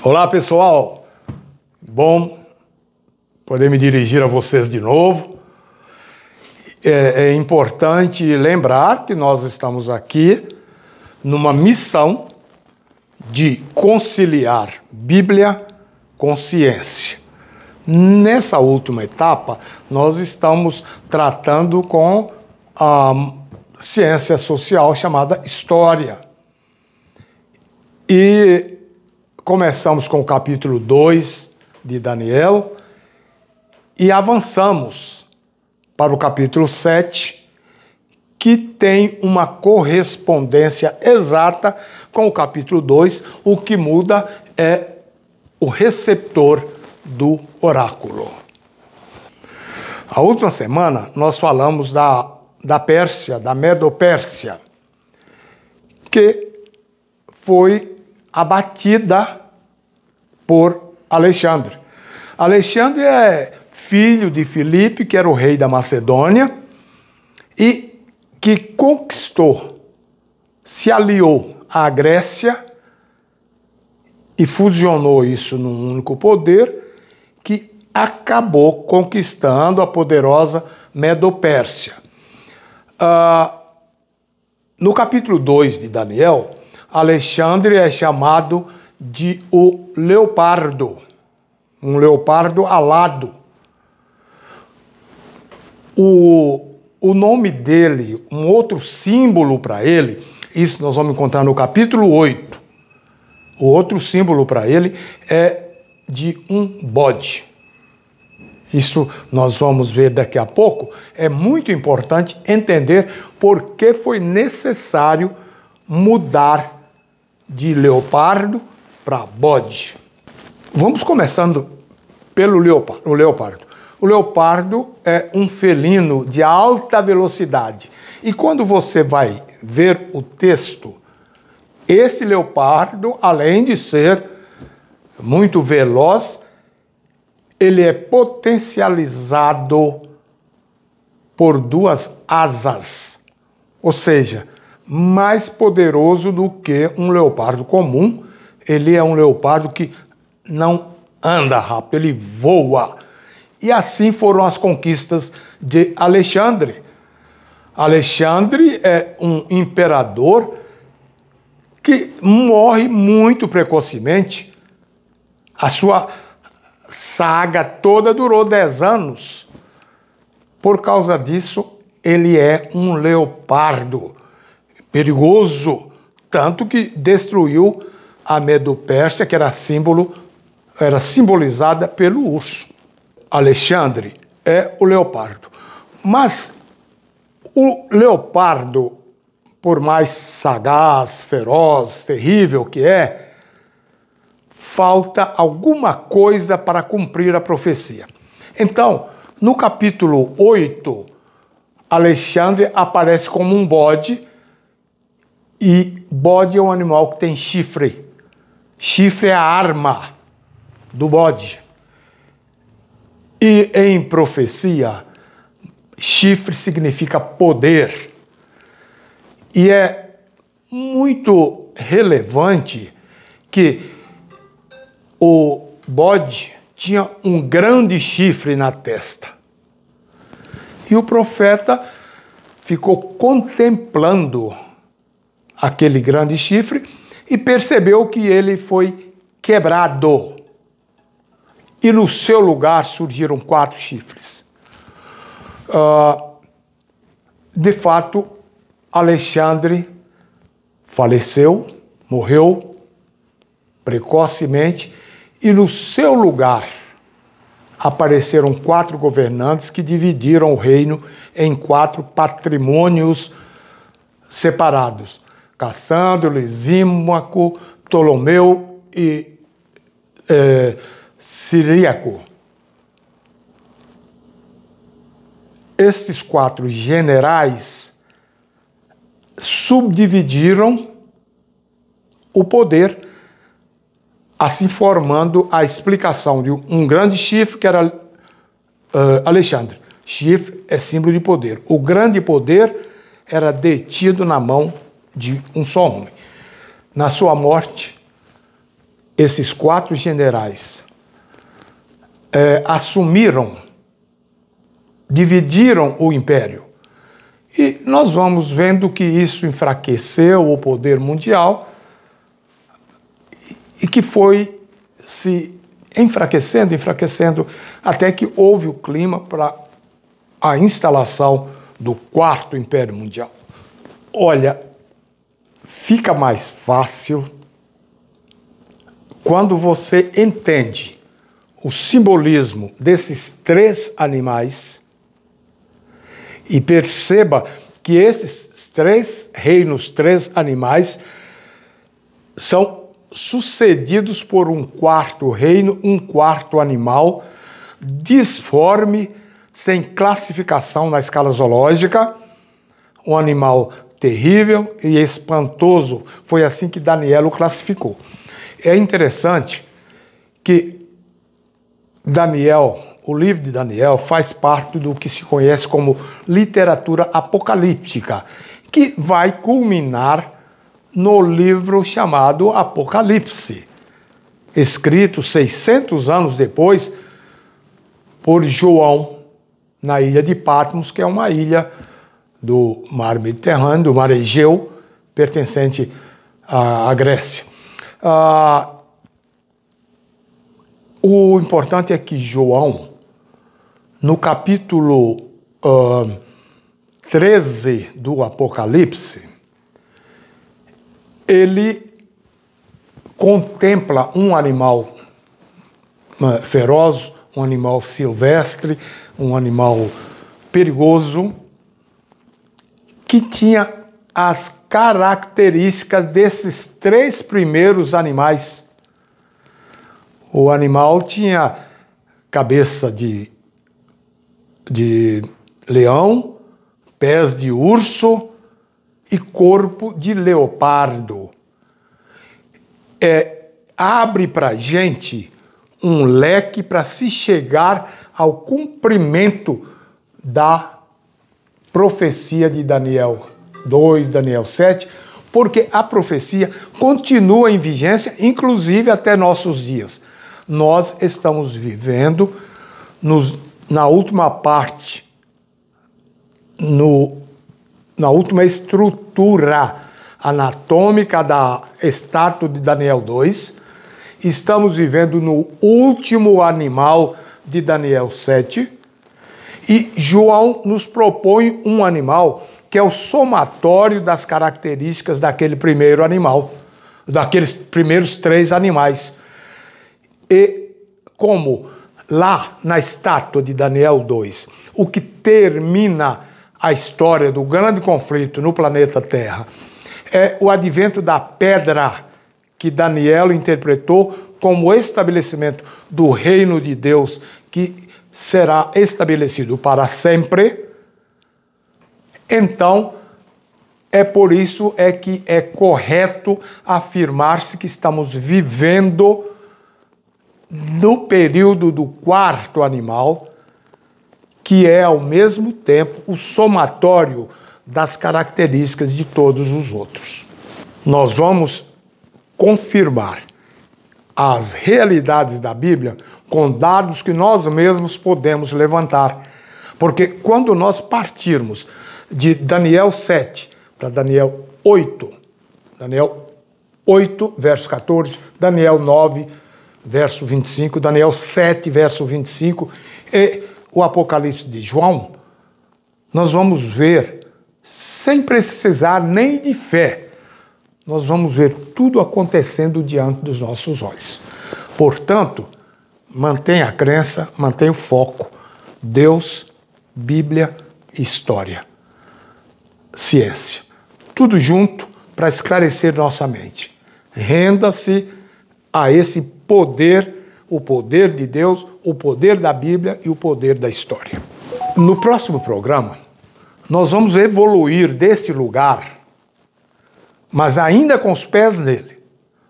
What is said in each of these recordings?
Olá, pessoal. Bom poder me dirigir a vocês de novo. É importante lembrar que nós estamos aqui numa missão de conciliar Bíblia com ciência. Nessa última etapa, nós estamos tratando com a ciência social chamada História. E começamos com o capítulo 2 de Daniel e avançamos para o capítulo 7, que tem uma correspondência exata com o capítulo 2. O que muda é o receptor do oráculo. A última semana nós falamos da Pérsia, da Medo-Pérsia, que foi abatida por Alexandre. Alexandre é filho de Filipe, que era o rei da Macedônia, e que conquistou, se aliou à Grécia e fusionou isso num único poder, que acabou conquistando a poderosa Medo-Pérsia. No capítulo 2 de Daniel, Alexandre é chamado de o leopardo, um leopardo alado. O nome dele, um outro símbolo para ele, isso nós vamos encontrar no capítulo 8. O outro símbolo para ele é de um bode. Isso nós vamos ver daqui a pouco. É muito importante entender por que foi necessário mudar de leopardo para bode. Vamos começando pelo leopardo. O leopardo é um felino de alta velocidade. E quando você vai ver o texto, esse leopardo, além de ser muito veloz, ele é potencializado por duas asas, ou seja, mais poderoso do que um leopardo comum. Ele é um leopardo que não anda rápido, ele voa. E assim foram as conquistas de Alexandre. Alexandre é um imperador que morre muito precocemente. A sua saga toda durou 10 anos. Por causa disso, ele é um leopardo perigoso, tanto que destruiu a Medo-Pérsia, que era simbolizada pelo urso. Alexandre é o leopardo. Mas o leopardo, por mais sagaz, feroz, terrível que é, falta alguma coisa para cumprir a profecia. Então, no capítulo 8, Alexandre aparece como um bode, e bode é um animal que tem chifre. Chifre é a arma do bode. E em profecia, chifre significa poder. E é muito relevante que o bode tinha um grande chifre na testa. E o profeta ficou contemplando aquele grande chifre e percebeu que ele foi quebrado. E no seu lugar surgiram 4 chifres. De fato, Alexandre faleceu, morreu precocemente, e no seu lugar apareceram 4 governantes que dividiram o reino em 4 patrimônios separados: Cassandro, Lisímaco, Ptolomeu e Ciríaco. Estes 4 generais subdividiram o poder, assim formando a explicação de um grande chifre, que era Alexandre. Chifre é símbolo de poder. O grande poder era detido na mão de um só homem. Na sua morte, esses 4 generais assumiram, dividiram o império. E nós vamos vendo que isso enfraqueceu o poder mundial e que foi se enfraquecendo, até que houve o clima para a instalação do 4º Império Mundial. Olha, fica mais fácil quando você entende o simbolismo desses 3 animais e perceba que esses 3 reinos, 3 animais, são sucedidos por um 4º reino, um 4º animal, disforme, sem classificação na escala zoológica, um animal terrível e espantoso. Foi assim que Daniel o classificou. É interessante que Daniel, o livro de Daniel, faz parte do que se conhece como literatura apocalíptica, que vai culminar no livro chamado Apocalipse, escrito 600 anos depois por João, na ilha de Patmos, que é uma ilha do mar Mediterrâneo, do mar Egeu, pertencente à Grécia. O importante é que João, no capítulo 13 do Apocalipse, ele contempla um animal feroz, um animal silvestre, um animal perigoso, que tinha as características desses 3 primeiros animais. O animal tinha cabeça de leão, pés de urso e corpo de leopardo. Abre para a gente um leque para se chegar ao cumprimento da profecia de Daniel 2, Daniel 7, porque a profecia continua em vigência, inclusive até nossos dias. Nós estamos vivendo na última parte, na última estrutura anatômica da estátua de Daniel 2, estamos vivendo no último animal de Daniel 7, e João nos propõe um animal que é o somatório das características daquele primeiro animal, daqueles primeiros 3 animais. E como lá na estátua de Daniel 2, o que termina a história do grande conflito no planeta Terra é o advento da pedra que Daniel interpretou como o estabelecimento do reino de Deus, que será estabelecido para sempre. Então, por isso que é correto afirmar-se que estamos vivendo no período do 4º animal, que é ao mesmo tempo o somatório das características de todos os outros. Nós vamos confirmar as realidades da Bíblia com dados que nós mesmos podemos levantar. Porque quando nós partirmos de Daniel 7 para Daniel 8, verso 14, Daniel 9, verso 25, Daniel 7, verso 25, e o Apocalipse de João, nós vamos ver, sem precisar nem de fé, nós vamos ver tudo acontecendo diante dos nossos olhos. Portanto, mantenha a crença, mantenha o foco. Deus, Bíblia, história, ciência. Tudo junto para esclarecer nossa mente. Renda-se a esse poder, o poder de Deus, o poder da Bíblia e o poder da história. No próximo programa, nós vamos evoluir desse lugar, mas ainda com os pés nele,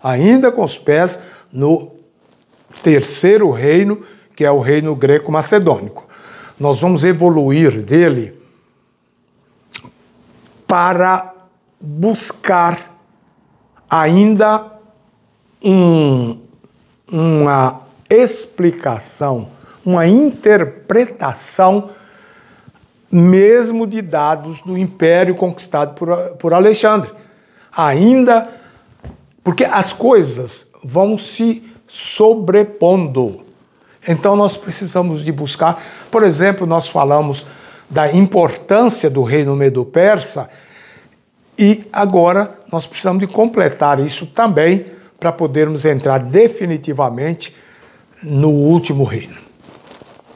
ainda com os pés no 3º reino, que é o reino greco-macedônico. Nós vamos evoluir dele para buscar ainda um uma explicação, uma interpretação mesmo de dados do império conquistado por Alexandre. Ainda porque as coisas vão se sobrepondo. Então nós precisamos de buscar, por exemplo, nós falamos da importância do reino medo-persa e agora nós precisamos de completar isso também para podermos entrar definitivamente no último reino.